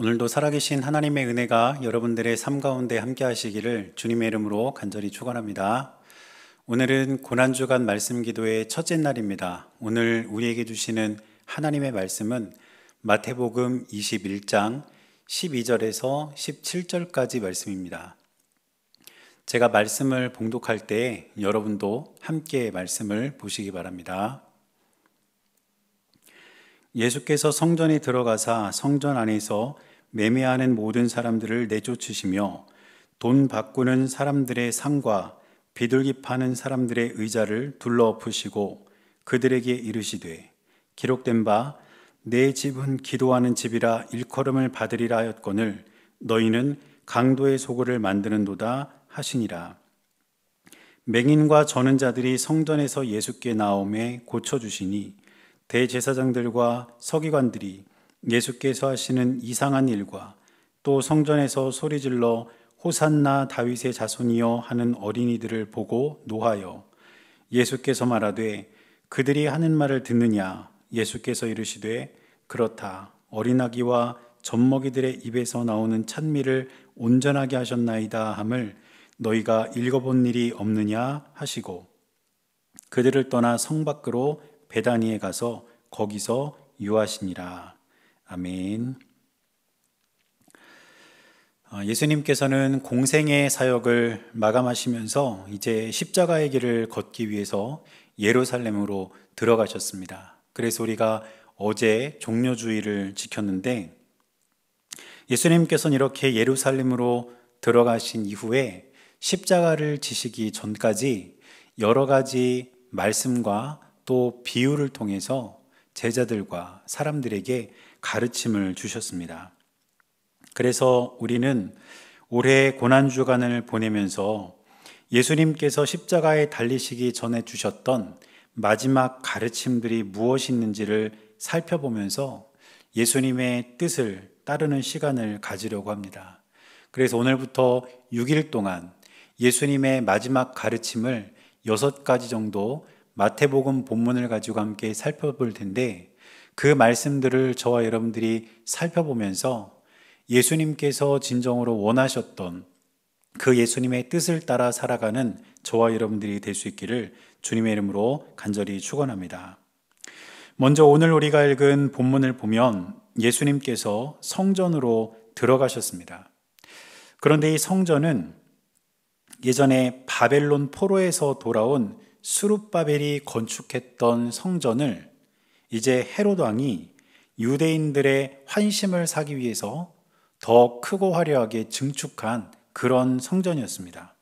오늘도 살아계신 하나님의 은혜가 여러분들의 삶 가운데 함께 하시기를 주님의 이름으로 간절히 축원합니다. 오늘은 고난주간 말씀 기도의 첫째 날입니다. 오늘 우리에게 주시는 하나님의 말씀은 마태복음 21장 12절에서 17절까지 말씀입니다. 제가 말씀을 봉독할 때 여러분도 함께 말씀을 보시기 바랍니다. 예수께서 성전에 들어가사 성전 안에서 매매하는 모든 사람들을 내쫓으시며 돈 바꾸는 사람들의 상과 비둘기 파는 사람들의 의자를 둘러엎으시고 그들에게 이르시되 기록된 바 내 집은 기도하는 집이라 일컬음을 받으리라 하였거늘 너희는 강도의 소굴을 만드는도다 하시니라. 맹인과 저는 자들이 성전에서 예수께 나오매 고쳐주시니 대제사장들과 서기관들이 예수께서 하시는 이상한 일과 또 성전에서 소리질러 호산나 다윗의 자손이여 하는 어린이들을 보고 노하여 예수께서 말하되 그들이 하는 말을 듣느냐. 예수께서 이르시되 그렇다. 어린아기와 젖먹이들의 입에서 나오는 찬미를 온전하게 하셨나이다 함을 너희가 읽어본 일이 없느냐 하시고 그들을 떠나 성 밖으로 베다니에 가서 거기서 유하시니라. 아멘. 예수님께서는 공생의 사역을 마감하시면서 이제 십자가의 길을 걷기 위해서 예루살렘으로 들어가셨습니다. 그래서 우리가 어제 종려주의를 지켰는데 예수님께서는 이렇게 예루살렘으로 들어가신 이후에 십자가를 지시기 전까지 여러 가지 말씀과 또 비유를 통해서 제자들과 사람들에게 가르침을 주셨습니다. 그래서 우리는 올해 고난주간을 보내면서 예수님께서 십자가에 달리시기 전에 주셨던 마지막 가르침들이 무엇이 있는지를 살펴보면서 예수님의 뜻을 따르는 시간을 가지려고 합니다. 그래서 오늘부터 6일 동안 예수님의 마지막 가르침을 6가지 정도 마태복음 본문을 가지고 함께 살펴볼 텐데 그 말씀들을 저와 여러분들이 살펴보면서 예수님께서 진정으로 원하셨던 그 예수님의 뜻을 따라 살아가는 저와 여러분들이 될 수 있기를 주님의 이름으로 간절히 축원합니다. 먼저 오늘 우리가 읽은 본문을 보면 예수님께서 성전으로 들어가셨습니다. 그런데 이 성전은 예전에 바벨론 포로에서 돌아온 스룹바벨이 건축했던 성전을 이제 헤롯 왕이 유대인들의 환심을 사기 위해서 더 크고 화려하게 증축한 그런 성전이었습니다.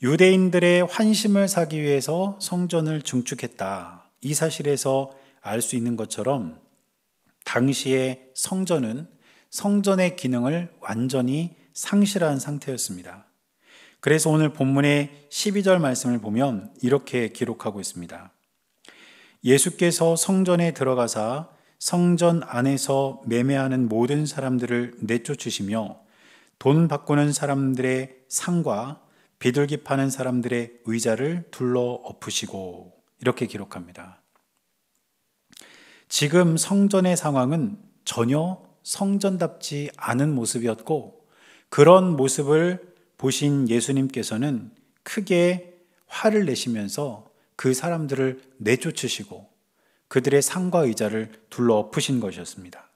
유대인들의 환심을 사기 위해서 성전을 증축했다. 이 사실에서 알 수 있는 것처럼 당시의 성전은 성전의 기능을 완전히 상실한 상태였습니다. 그래서 오늘 본문의 12절 말씀을 보면 이렇게 기록하고 있습니다. 예수께서 성전에 들어가사 성전 안에서 매매하는 모든 사람들을 내쫓으시며 돈 바꾸는 사람들의 상과 비둘기 파는 사람들의 의자를 둘러 엎으시고 이렇게 기록합니다. 지금 성전의 상황은 전혀 성전답지 않은 모습이었고 그런 모습을 보신 예수님께서는 크게 화를 내시면서 그 사람들을 내쫓으시고 그들의 상과 의자를 둘러 엎으신 것이었습니다.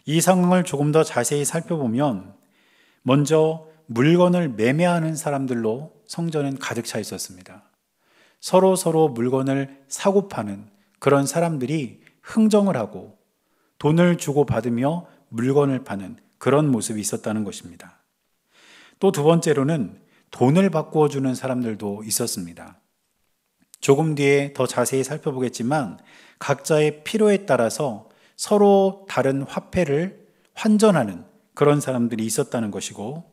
이 상황을 조금 더 자세히 살펴보면 먼저 물건을 매매하는 사람들로 성전은 가득 차 있었습니다. 서로 물건을 사고 파는 그런 사람들이 흥정을 하고 돈을 주고 받으며 물건을 파는 그런 모습이 있었다는 것입니다. 또 두 번째로는 돈을 바꾸어 주는 사람들도 있었습니다. 조금 뒤에 더 자세히 살펴보겠지만 각자의 필요에 따라서 서로 다른 화폐를 환전하는 그런 사람들이 있었다는 것이고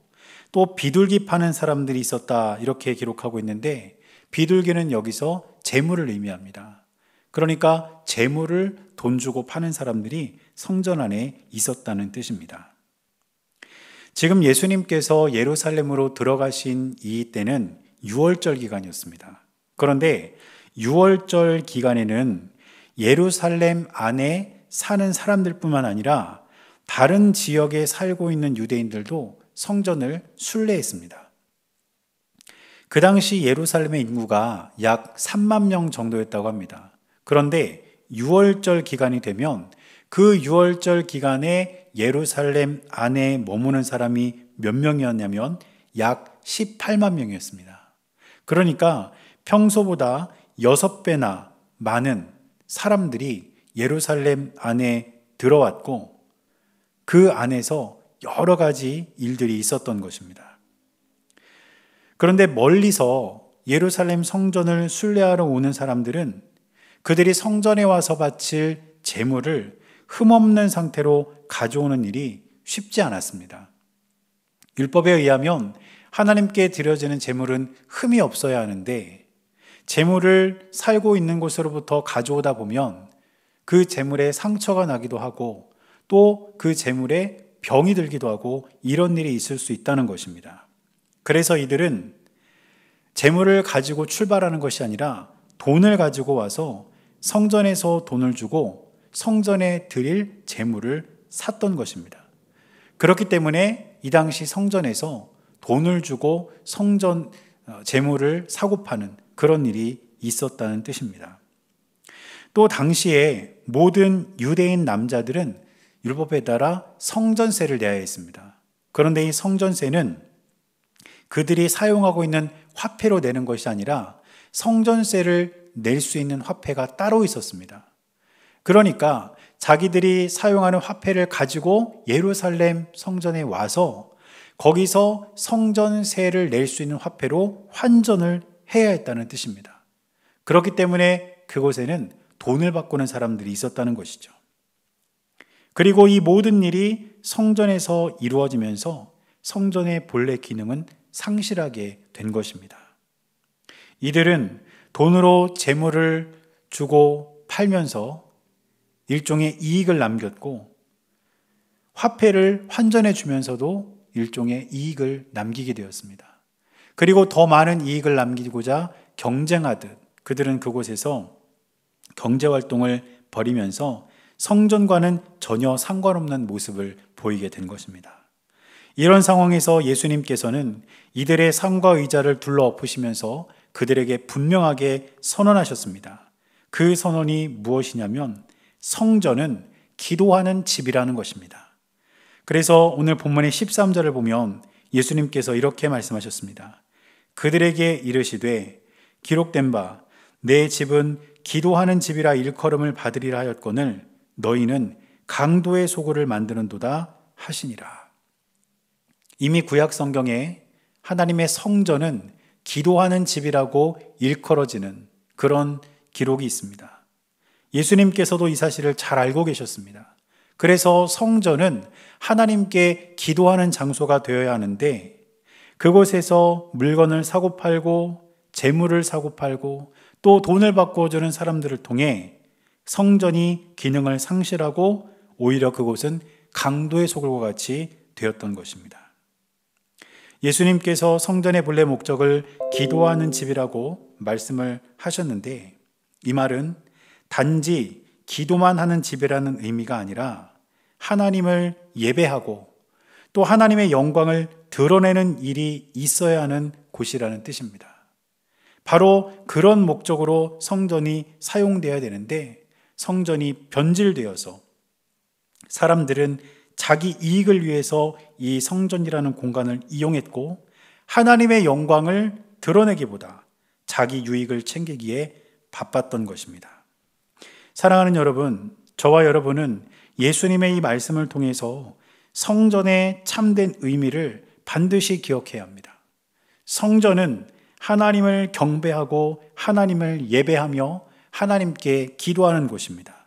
또 비둘기 파는 사람들이 있었다 이렇게 기록하고 있는데 비둘기는 여기서 재물을 의미합니다. 그러니까 재물을 돈 주고 파는 사람들이 성전 안에 있었다는 뜻입니다. 지금 예수님께서 예루살렘으로 들어가신 이 때는 6월절 기간이었습니다. 그런데 6월절 기간에는 예루살렘 안에 사는 사람들뿐만 아니라 다른 지역에 살고 있는 유대인들도 성전을 순례했습니다. 그 당시 예루살렘의 인구가 약 3만 명 정도였다고 합니다. 그런데 6월절 기간이 되면 그 6월절 기간에 예루살렘 안에 머무는 사람이 몇 명이었냐면 약 18만 명이었습니다. 그러니까 평소보다 6배나 많은 사람들이 예루살렘 안에 들어왔고 그 안에서 여러 가지 일들이 있었던 것입니다. 그런데 멀리서 예루살렘 성전을 순례하러 오는 사람들은 그들이 성전에 와서 바칠 제물을 흠없는 상태로 가져오는 일이 쉽지 않았습니다. 율법에 의하면 하나님께 드려지는 제물은 흠이 없어야 하는데 제물을 살고 있는 곳으로부터 가져오다 보면 그 제물에 상처가 나기도 하고 또 그 제물에 병이 들기도 하고 이런 일이 있을 수 있다는 것입니다. 그래서 이들은 제물을 가지고 출발하는 것이 아니라 돈을 가지고 와서 성전에서 돈을 주고 성전에 드릴 제물을 샀던 것입니다. 그렇기 때문에 이 당시 성전에서 돈을 주고 성전 제물을 사고 파는 그런 일이 있었다는 뜻입니다. 또 당시에 모든 유대인 남자들은 율법에 따라 성전세를 내야 했습니다. 그런데 이 성전세는 그들이 사용하고 있는 화폐로 내는 것이 아니라 성전세를 낼 수 있는 화폐가 따로 있었습니다. 그러니까 자기들이 사용하는 화폐를 가지고 예루살렘 성전에 와서 거기서 성전세를 낼 수 있는 화폐로 환전을 해야 했다는 뜻입니다. 그렇기 때문에 그곳에는 돈을 바꾸는 사람들이 있었다는 것이죠. 그리고 이 모든 일이 성전에서 이루어지면서 성전의 본래 기능은 상실하게 된 것입니다. 이들은 돈으로 재물을 주고 팔면서 일종의 이익을 남겼고 화폐를 환전해 주면서도 일종의 이익을 남기게 되었습니다. 그리고 더 많은 이익을 남기고자 경쟁하듯 그들은 그곳에서 경제활동을 벌이면서 성전과는 전혀 상관없는 모습을 보이게 된 것입니다. 이런 상황에서 예수님께서는 이들의 상과 의자를 둘러엎으시면서 그들에게 분명하게 선언하셨습니다. 그 선언이 무엇이냐면 성전은 기도하는 집이라는 것입니다. 그래서 오늘 본문의 13절을 보면 예수님께서 이렇게 말씀하셨습니다. 그들에게 이르시되 기록된 바 내 집은 기도하는 집이라 일컬음을 받으리라 하였거늘 너희는 강도의 소굴을 만드는도다 하시니라. 이미 구약 성경에 하나님의 성전은 기도하는 집이라고 일컬어지는 그런 기록이 있습니다. 예수님께서도 이 사실을 잘 알고 계셨습니다. 그래서 성전은 하나님께 기도하는 장소가 되어야 하는데 그곳에서 물건을 사고 팔고 재물을 사고 팔고 또 돈을 바꿔주는 사람들을 통해 성전이 기능을 상실하고 오히려 그곳은 강도의 소굴과 같이 되었던 것입니다. 예수님께서 성전의 본래 목적을 기도하는 집이라고 말씀을 하셨는데 이 말은 단지 기도만 하는 집이라는 의미가 아니라 하나님을 예배하고 또 하나님의 영광을 드러내는 일이 있어야 하는 곳이라는 뜻입니다. 바로 그런 목적으로 성전이 사용되어야 되는데 성전이 변질되어서 사람들은 자기 이익을 위해서 이 성전이라는 공간을 이용했고 하나님의 영광을 드러내기보다 자기 유익을 챙기기에 바빴던 것입니다. 사랑하는 여러분, 저와 여러분은 예수님의 이 말씀을 통해서 성전의 참된 의미를 반드시 기억해야 합니다. 성전은 하나님을 경배하고 하나님을 예배하며 하나님께 기도하는 곳입니다.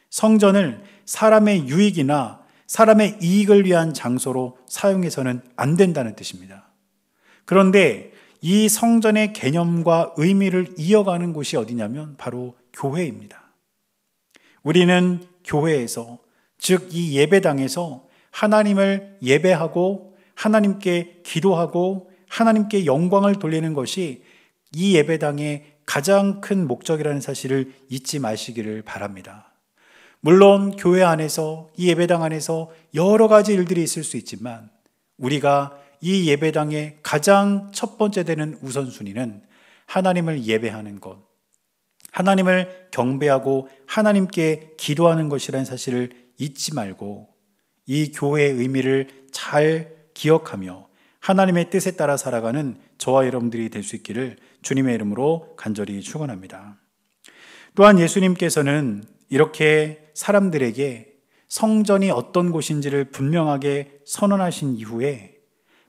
성전을 사람의 유익이나 사람의 이익을 위한 장소로 사용해서는 안 된다는 뜻입니다. 그런데 이 성전의 개념과 의미를 이어가는 곳이 어디냐면 바로 교회입니다. 우리는 교회에서, 즉 이 예배당에서 하나님을 예배하고 하나님께 기도하고 하나님께 영광을 돌리는 것이 이 예배당의 가장 큰 목적이라는 사실을 잊지 마시기를 바랍니다. 물론 교회 안에서, 이 예배당 안에서 여러 가지 일들이 있을 수 있지만 우리가 이 예배당의 가장 첫 번째 되는 우선순위는 하나님을 예배하는 것, 하나님을 경배하고 하나님께 기도하는 것이라는 사실을 잊지 말고 이 교회의 의미를 잘 기억하며 하나님의 뜻에 따라 살아가는 저와 여러분들이 될 수 있기를 주님의 이름으로 간절히 축원합니다. 또한 예수님께서는 이렇게 사람들에게 성전이 어떤 곳인지를 분명하게 선언하신 이후에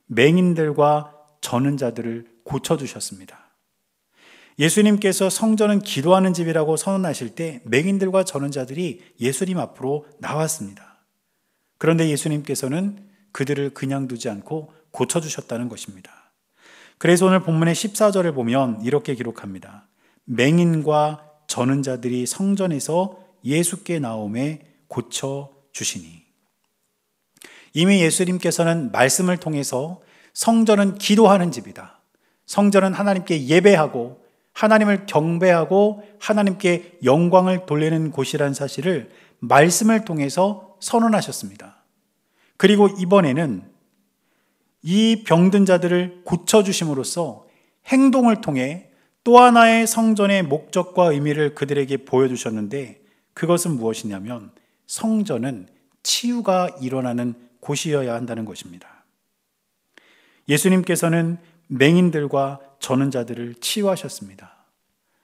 맹인들과 저는 자들을 고쳐주셨습니다. 예수님께서 성전은 기도하는 집이라고 선언하실 때 맹인들과 저는 자들이 예수님 앞으로 나왔습니다. 그런데 예수님께서는 그들을 그냥 두지 않고 고쳐주셨다는 것입니다. 그래서 오늘 본문의 14절을 보면 이렇게 기록합니다. 맹인과 저는 자들이 성전에서 예수께 나오매 고쳐주시니. 이미 예수님께서는 말씀을 통해서 성전은 기도하는 집이다. 성전은 하나님께 예배하고 하나님을 경배하고 하나님께 영광을 돌리는 곳이라는 사실을 말씀을 통해서 선언하셨습니다. 그리고 이번에는 이 병든 자들을 고쳐주심으로써 행동을 통해 또 하나의 성전의 목적과 의미를 그들에게 보여주셨는데 그것은 무엇이냐면 성전은 치유가 일어나는 곳이어야 한다는 것입니다. 예수님께서는 맹인들과 저는 자들을 치유하셨습니다.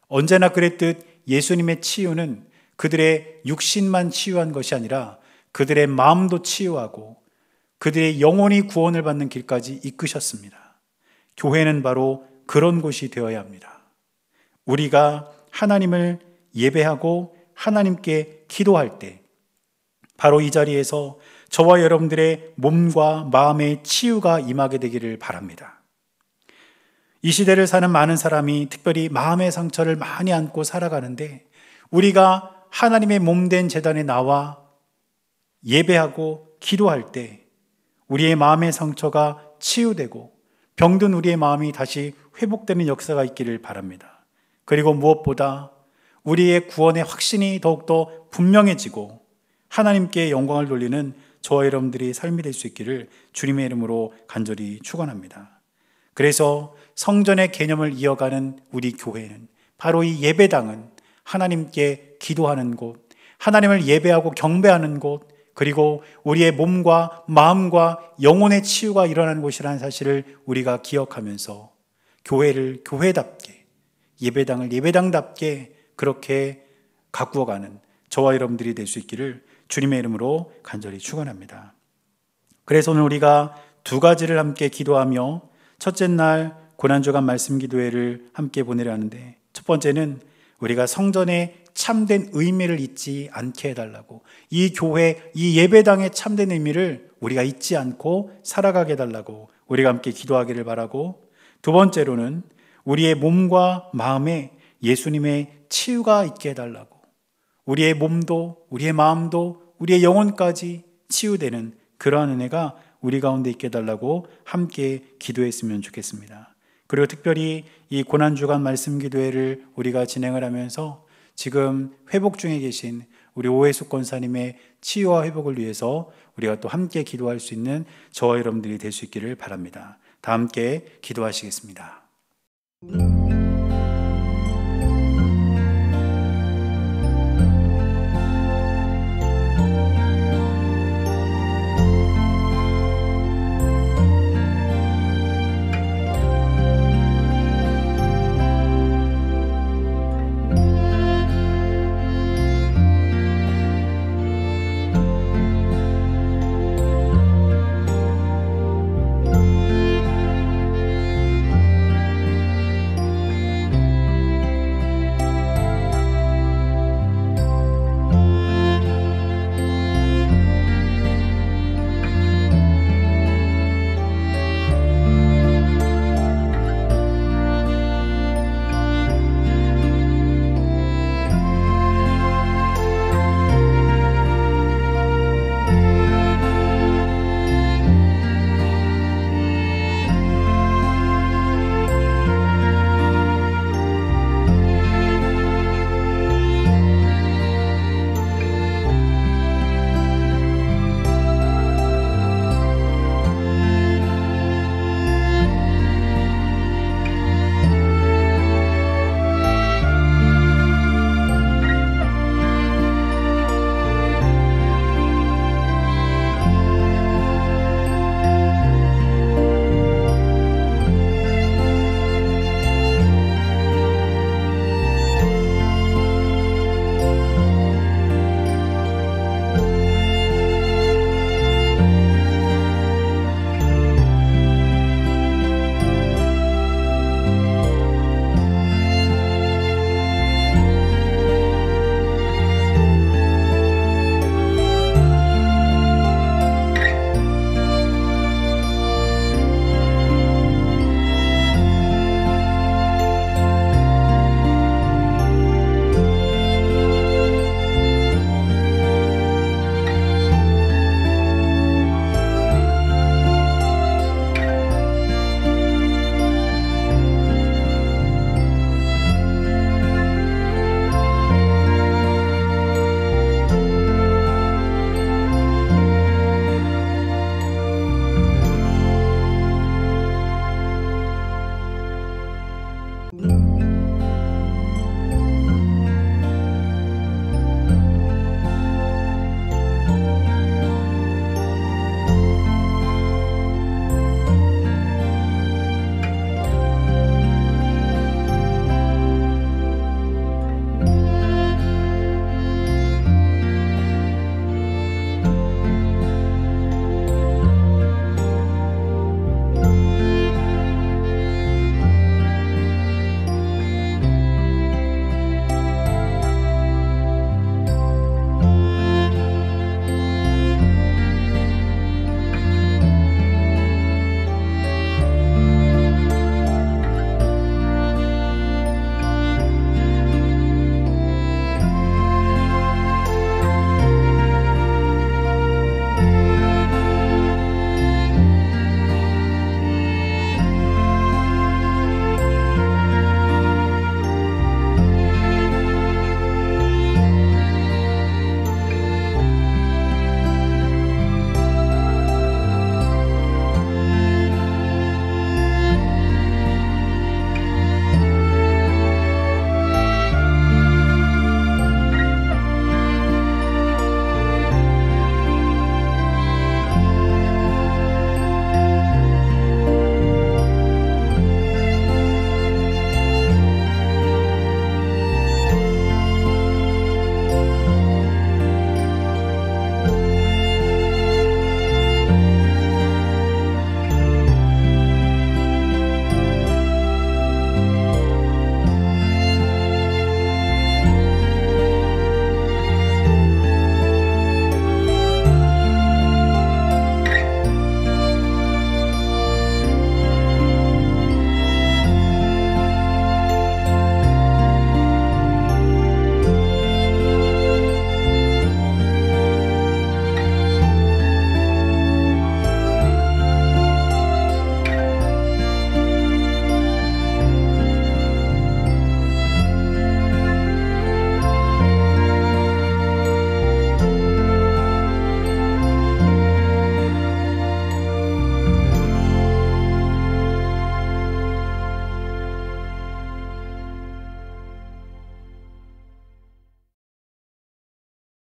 언제나 그랬듯 예수님의 치유는 그들의 육신만 치유한 것이 아니라 그들의 마음도 치유하고 그들의 영혼이 구원을 받는 길까지 이끄셨습니다. 교회는 바로 그런 곳이 되어야 합니다. 우리가 하나님을 예배하고 하나님께 기도할 때 바로 이 자리에서 저와 여러분들의 몸과 마음의 치유가 임하게 되기를 바랍니다. 이 시대를 사는 많은 사람이 특별히 마음의 상처를 많이 안고 살아가는데 우리가 하나님의 몸된 제단에 나와 예배하고 기도할 때 우리의 마음의 상처가 치유되고 병든 우리의 마음이 다시 회복되는 역사가 있기를 바랍니다. 그리고 무엇보다 우리의 구원의 확신이 더욱더 분명해지고 하나님께 영광을 돌리는 저와 여러분들이 삶이 될 수 있기를 주님의 이름으로 간절히 축원합니다. 그래서 성전의 개념을 이어가는 우리 교회는 바로 이 예배당은 하나님께 기도하는 곳, 하나님을 예배하고 경배하는 곳, 그리고 우리의 몸과 마음과 영혼의 치유가 일어나는 곳이라는 사실을 우리가 기억하면서 교회를 교회답게, 예배당을 예배당답게 그렇게 가꾸어가는 저와 여러분들이 될 수 있기를 주님의 이름으로 간절히 축원합니다. 그래서 오늘 우리가 두 가지를 함께 기도하며 첫째 날 고난주간 말씀 기도회를 함께 보내려 하는데 첫 번째는 우리가 성전의 참된 의미를 잊지 않게 해달라고, 이 교회, 이 예배당의 참된 의미를 우리가 잊지 않고 살아가게 해달라고 우리가 함께 기도하기를 바라고, 두 번째로는 우리의 몸과 마음에 예수님의 치유가 있게 해달라고, 우리의 몸도 우리의 마음도 우리의 영혼까지 치유되는 그러한 은혜가 우리 가운데 있게 해달라고 함께 기도했으면 좋겠습니다. 그리고 특별히 이 고난주간 말씀 기도회를 우리가 진행을 하면서 지금 회복 중에 계신 우리 오해숙 권사님의 치유와 회복을 위해서 우리가 또 함께 기도할 수 있는 저와 여러분들이 될 수 있기를 바랍니다. 다 함께 기도하시겠습니다.